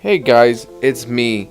Hey guys, it's me,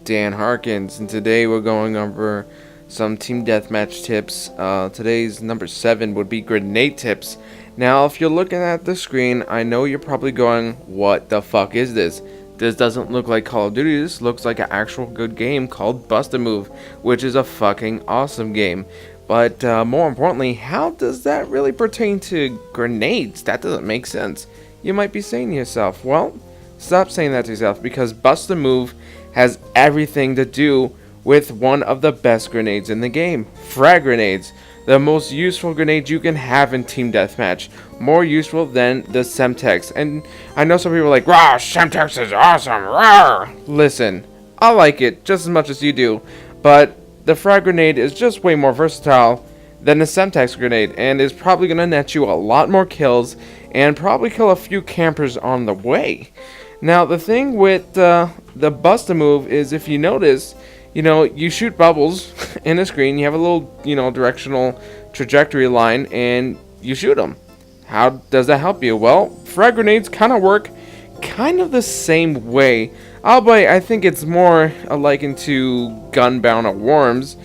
Dan Harkins, and today we're going over some team deathmatch tips. Today's number 7 would be grenade tips. Now, if you're looking at the screen, I know you're probably going, what the fuck is this? This doesn't look like Call of Duty, this looks like an actual good game called Bust a Move, which is a fucking awesome game. But more importantly, how does that really pertain to grenades? That doesn't make sense. You might be saying to yourself, well, stop saying that to yourself, because Bust a Move has everything to do with one of the best grenades in the game. Frag grenades. The most useful grenade you can have in Team Deathmatch. More useful than the Semtex. And I know some people are like, "Rah, Semtex is awesome, rah!" Listen, I like it just as much as you do, but the frag grenade is just way more versatile than the Semtex grenade, and is probably going to net you a lot more kills, and probably kill a few campers on the way. Now, the thing with the Bust a Move is, if you notice, you shoot bubbles in a screen, you have a little, directional trajectory line, and you shoot them. How does that help you? Well, frag grenades kind of work kind of the same way, albeit I think it's more likened to Gunbound or Worms,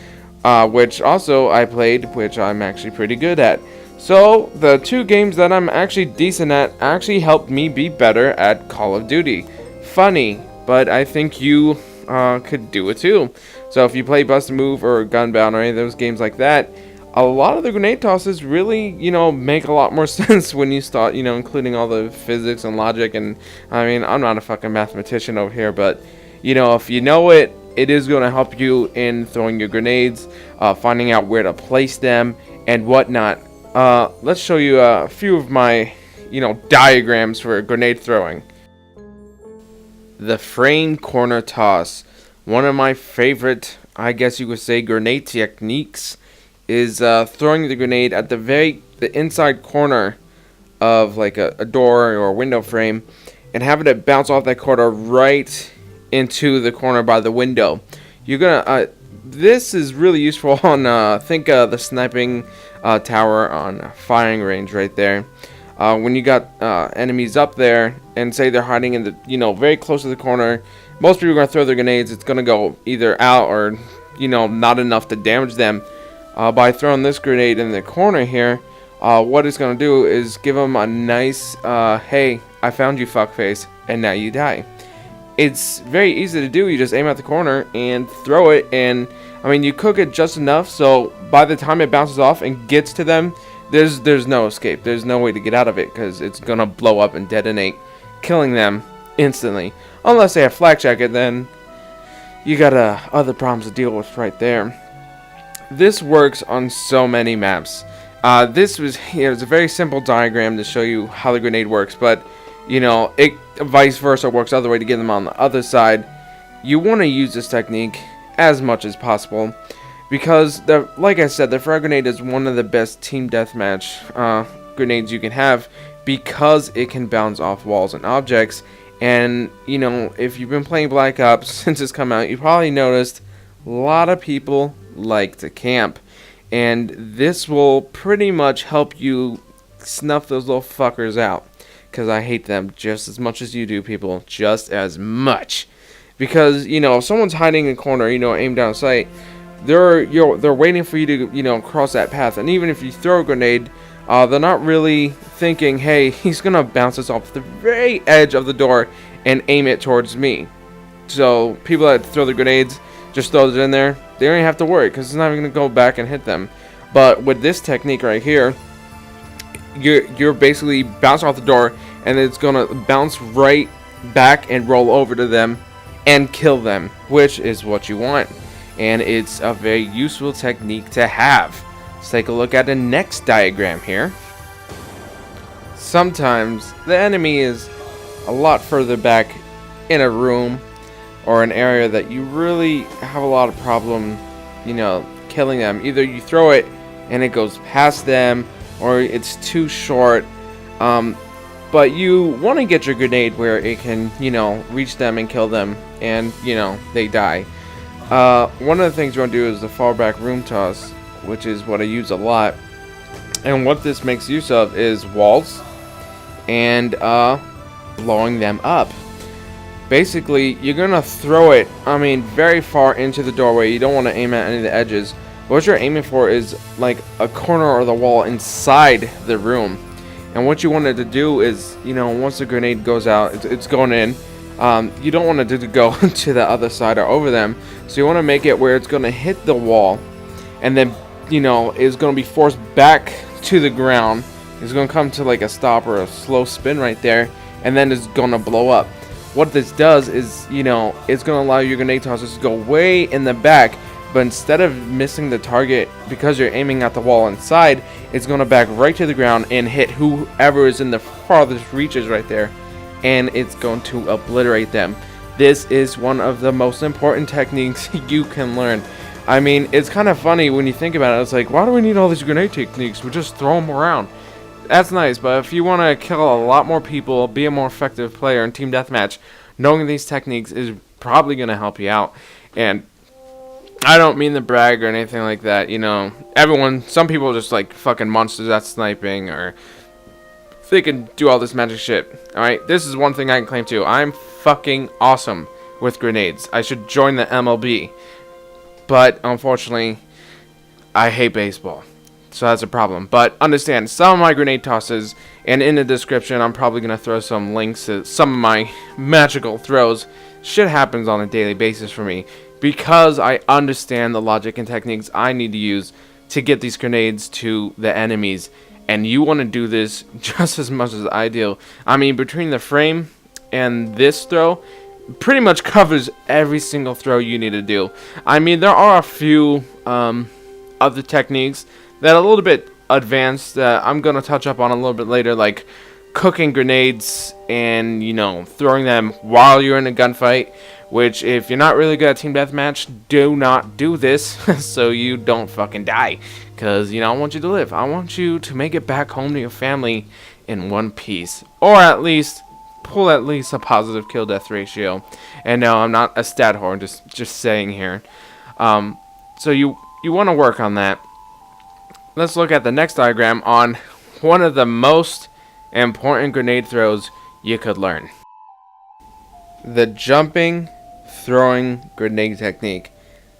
which also I played, which I'm actually pretty good at. So, the two games that I'm actually decent at actually helped me be better at Call of Duty. Funny, but I think you could do it too. So if you play Bust a Move or Gunbound or any of those games like that, a lot of the grenade tosses really, make a lot more sense when you start, including all the physics and logic. And, I mean, I'm not a fucking mathematician over here, but, if you know it, it is going to help you in throwing your grenades, finding out where to place them, and whatnot. Let's show you a few of my, diagrams for grenade throwing. The frame corner toss. One of my favorite, I guess you could say, grenade techniques is throwing the grenade at the inside corner of like a door or a window frame, and having it bounce off that corner right into the corner by the window. You're gonna this is really useful on think the sniping tower on firing range right there. When you got enemies up there and say they're hiding in the very close to the corner, most people are gonna throw their grenades. It's gonna go either out or not enough to damage them. By throwing this grenade in the corner here, what it's gonna do is give them a nice hey, I found you, fuckface, and now you die. It's very easy to do. You just aim at the corner and throw it, and I mean, you cook it just enough so by the time it bounces off and gets to them, there's no escape. There's no way to get out of it, because it's gonna blow up and detonate, killing them instantly. Unless they have flak jacket, then you got other problems to deal with right there. This works on so many maps. This was it's a very simple diagram to show you how the grenade works, but it vice versa works the other way to get them on the other side. You want to use this technique as much as possible, because like I said, the frag grenade is one of the best team deathmatch grenades you can have, because it can bounce off walls and objects. And if you've been playing Black Ops since it's come out, you probably noticed a lot of people like to camp, and this will pretty much help you snuff those little fuckers out, because I hate them just as much as you do, people, just as much. Because if someone's hiding in a corner, aim down sight, they're waiting for you to cross that path. And even if you throw a grenade, they're not really thinking, hey, he's gonna bounce this off the very edge of the door and aim it towards me. So people that throw the grenades just throw it in there. They don't even have to worry, because it's not even gonna go back and hit them. But with this technique right here, you're basically bouncing off the door, and it's gonna bounce right back and roll over to them and kill them, which is what you want. And it's a very useful technique to have. Let's take a look at the next diagram here. Sometimes the enemy is a lot further back in a room or an area that you really have a lot of problem, killing them. Either you throw it and it goes past them, or it's too short. But you want to get your grenade where it can, reach them and kill them, and, they die. One of the things you want to do is the fallback room toss, which is what I use a lot. And what this makes use of is walls and blowing them up. Basically, you're gonna throw it, very far into the doorway. You don't want to aim at any of the edges. What you're aiming for is like a corner of the wall inside the room. And what you wanted to do is, once the grenade goes out, it's going in. You don't want it to go to the other side or over them. So you want to make it where it's going to hit the wall, and then, it's going to be forced back to the ground. It's going to come to like a stop or a slow spin right there, and then it's going to blow up. What this does is, it's going to allow your grenade tossers to go way in the back, but instead of missing the target because you're aiming at the wall inside, it's going to back right to the ground and hit whoever is in the farthest reaches right there, and it's going to obliterate them. This is one of the most important techniques you can learn. It's kind of funny when you think about it. It's like, why do we need all these grenade techniques? We just throw them around. That's nice, but if you want to kill a lot more people, be a more effective player in Team Deathmatch, knowing these techniques is probably going to help you out. And I don't mean to brag or anything like that, some people are just like fucking monsters at sniping, or they can do all this magic shit. Alright, this is one thing I can claim too. I'm fucking awesome with grenades. I should join the MLB. But unfortunately, I hate baseball. So that's a problem. But understand, some of my grenade tosses, and in the description I'm probably going to throw some links to some of my magical throws. Shit happens on a daily basis for me, because I understand the logic and techniques I need to use to get these grenades to the enemies. And you want to do this just as much as I do. Between the frame and this throw, pretty much covers every single throw you need to do. There are a few other techniques that are a little bit advanced that I'm going to touch up on a little bit later, like cooking grenades and, throwing them while you're in a gunfight, which if you're not really good at Team Deathmatch, do not do this so you don't fucking die, because, I want you to live. I want you to make it back home to your family in one piece, or at least pull at least a positive kill death ratio. And no, I'm not a stat whore, just saying here. So you want to work on that. Let's look at the next diagram on one of the most important grenade throws you could learn. The jumping throwing grenade technique.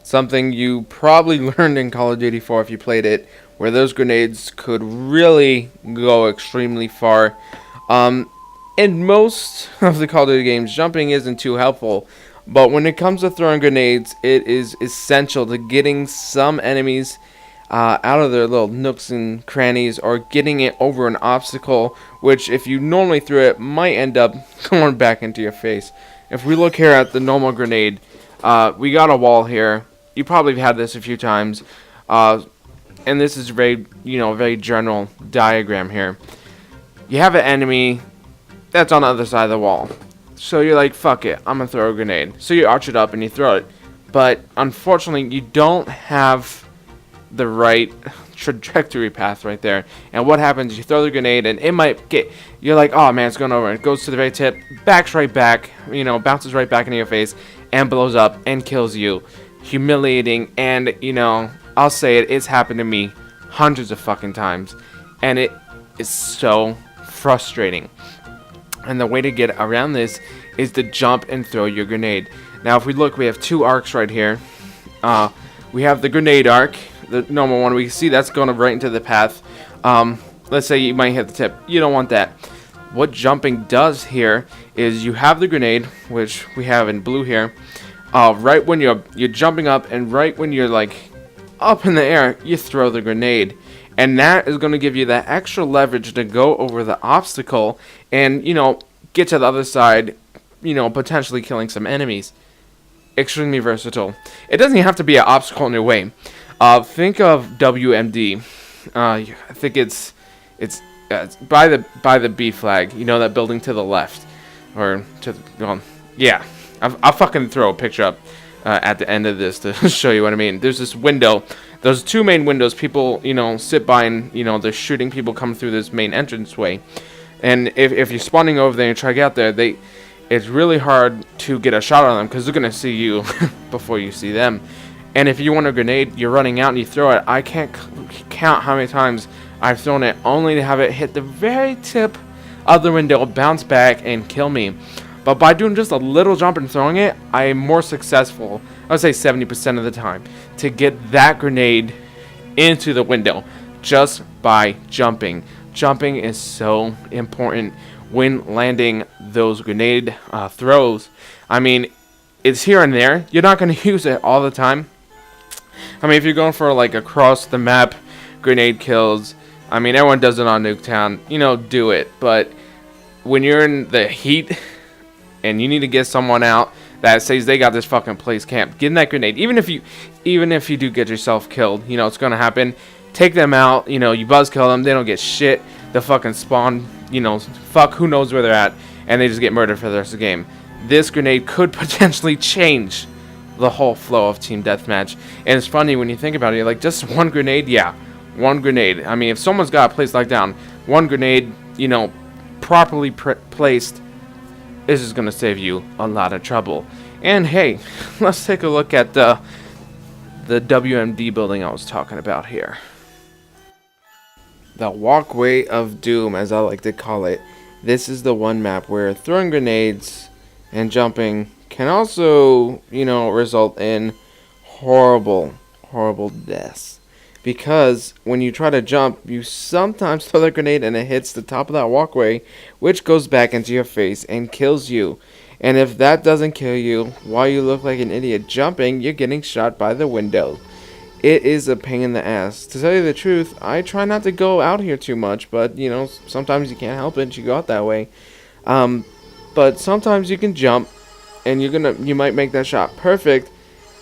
Something you probably learned in Call of Duty 4 if you played it, where those grenades could really go extremely far. In most of the Call of Duty games, jumping isn't too helpful, but when it comes to throwing grenades, it is essential to getting some enemies out of their little nooks and crannies, or getting it over an obstacle, which if you normally threw it, might end up going back into your face. If we look here at the normal grenade, we got a wall here. You probably have had this a few times, and this is very general diagram here. You have an enemy that's on the other side of the wall, so you're like, fuck it, I'm gonna throw a grenade. So you arch it up and you throw it, but unfortunately you don't have the right trajectory path right there. And what happens, you throw the grenade and it might get, you're like, oh man, it's going over, it goes to the very tip, backs right back, bounces right back into your face and blows up and kills you. Humiliating. And I'll say it's happened to me hundreds of fucking times, and it is so frustrating. And the way to get around this is to jump and throw your grenade. Now if we look, we have two arcs right here. We have the grenade arc, the normal one. We can see that's going right into the path. Let's say you might hit the tip. You don't want that. What jumping does here is you have the grenade, which we have in blue here. Right when you're jumping up, and right when you're like up in the air, you throw the grenade. And that is going to give you that extra leverage to go over the obstacle and, get to the other side, potentially killing some enemies. Extremely versatile. It doesn't even have to be an obstacle in your way. Think of WMD. I think it's by the B flag. That building to the left, or to yeah. I'll fucking throw a picture up at the end of this to show you what I mean. There's this window. Those two main windows. People sit by, and they're shooting people coming through this main entranceway. And if you're spawning over there and try to get out there, it's really hard to get a shot on them because they're gonna see you before you see them. And if you want a grenade, you're running out and you throw it. I can't count how many times I've thrown it only to have it hit the very tip of the window, bounce back, and kill me. But by doing just a little jump and throwing it, I am more successful, I would say 70% of the time, to get that grenade into the window just by jumping. Jumping is so important when landing those grenade throws. I mean, it's here and there. You're not going to use it all the time. I mean, if you're going for like across the map grenade kills, I mean, everyone does it on Nuketown. You know, do it. But when you're in the heat and you need to get someone out that says they got this fucking place camped, get in that grenade. Even if you do get yourself killed, you know it's gonna happen. Take them out. You know, you buzzkill them. They don't get shit. They fucking spawn. You know, fuck who knows where they're at, and they just get murdered for the rest of the game. This grenade could potentially change the whole flow of Team Deathmatch. And it's funny when you think about it. You're like, just one grenade? Yeah, one grenade. I mean, if someone's got a place like down, one grenade, you know, properly placed, is just going to save you a lot of trouble. And hey, let's take a look at the WMD building I was talking about here. The Walkway of Doom, as I like to call it. This is the one map where throwing grenades and jumping can also, you know, result in horrible deaths. Because when you try to jump, you sometimes throw the grenade and it hits the top of that walkway, which goes back into your face and kills you. And if that doesn't kill you while you look like an idiot jumping, you're getting shot by the window. It is a pain in the ass. To tell you the truth, I try not to go out here too much, but you know, sometimes you can't help it. You go out that way. But sometimes you can jump, and you might make that shot perfect.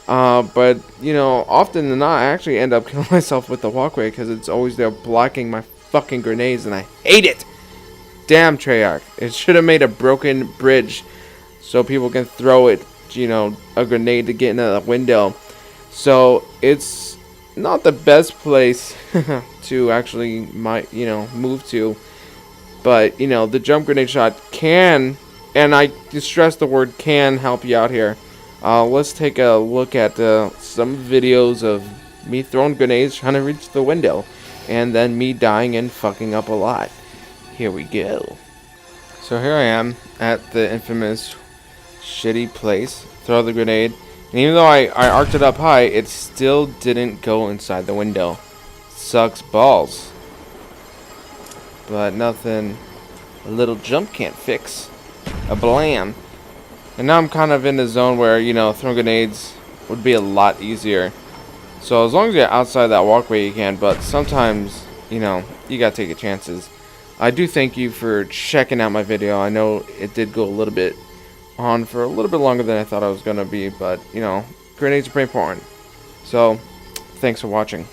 But you know, often than not, I actually end up killing myself with the walkway because it's always there blocking my fucking grenades, and I hate it. Damn Treyarch! It should have made a broken bridge so people can throw it. You know, a grenade to get into the window. So it's not the best place to actually move to, but you know, the jump grenade shot can, and I stress the word can, help you out here. Let's take a look at some videos of me throwing grenades trying to reach the window, and then me dying and fucking up a lot. Here we go. So here I am at the infamous shitty place. Throw the grenade. And even though I arced it up high, it still didn't go inside the window. Sucks balls. But nothing a little jump can't fix. A blam. And now I'm kind of in the zone where, you know, throwing grenades would be a lot easier. So as long as you're outside that walkway you can, but sometimes, you know, you gotta take your chances. I do thank you for checking out my video. I know it did go a little bit on for a little bit longer than I thought I was going to be, but, you know, grenades are pretty important. So, thanks for watching.